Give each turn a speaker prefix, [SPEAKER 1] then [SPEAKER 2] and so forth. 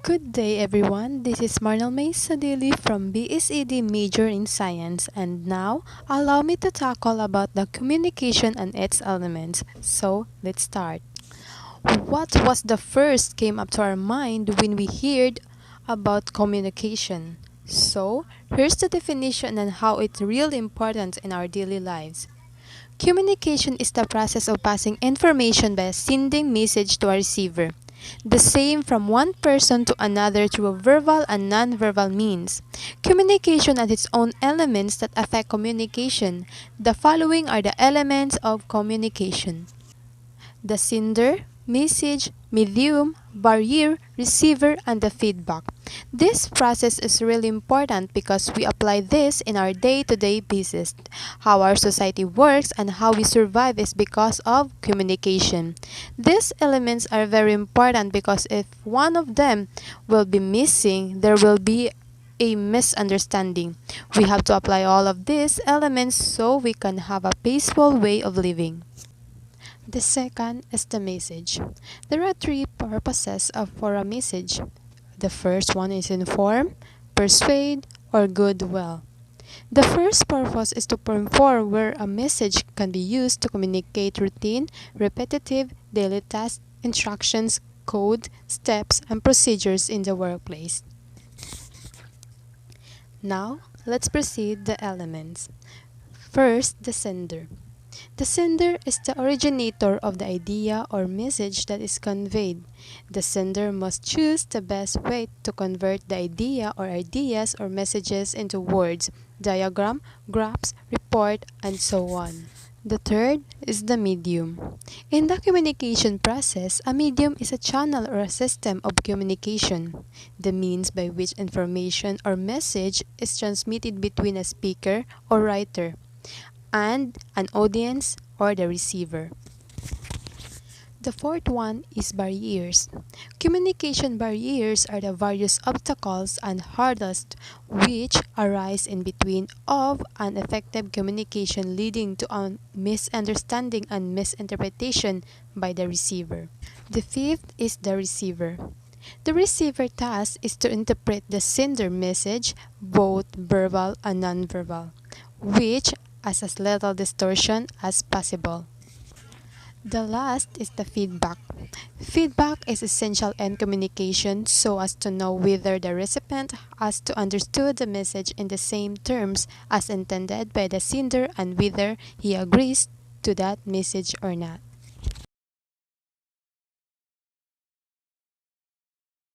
[SPEAKER 1] Good day, everyone. This is Marnel May Sadili from BSED major in Science, and now allow me to tackle about the communication and its elements. So, let's start. What was the first came up to our mind when we heard about communication? So, here's the definition and how it's really important in our daily lives. Communication is the process of passing information by sending message to a receiver. The same from one person to another through verbal and non-verbal means. Communication has its own elements that affect communication. The following are the elements of communication: the sender, message, medium, barrier, receiver, and the feedback. This process is really important because we apply this in our day-to-day basis. How our society works and how we survive is because of communication. These elements are very important because if one of them will be missing, there will be a misunderstanding. We have to apply all of these elements so we can have a peaceful way of living. The second is the message. There are three purposes for a message. The first one is inform, persuade, or goodwill. The first purpose is to inform, where a message can be used to communicate routine, repetitive, daily tasks, instructions, code, steps, and procedures in the workplace. Now, let's proceed the elements. First, the sender. The sender is the originator of the idea or message that is conveyed. The sender must choose the best way to convert the idea or ideas or messages into words, diagram, graphs, report, and so on. The third is the medium. In the communication process, a medium is a channel or a system of communication, the means by which information or message is transmitted between a speaker or writer and an audience or the receiver. The fourth one is barriers. Communication barriers are the various obstacles and hurdles which arise in between of an effective communication, leading to a misunderstanding and misinterpretation by the receiver. The fifth is the receiver. The receiver task is to interpret the sender message, both verbal and nonverbal, which as little distortion as possible. The last is the feedback. Feedback is essential in communication so as to know whether the recipient has to understood the message in the same terms as intended by the sender and whether he agrees to that message or not.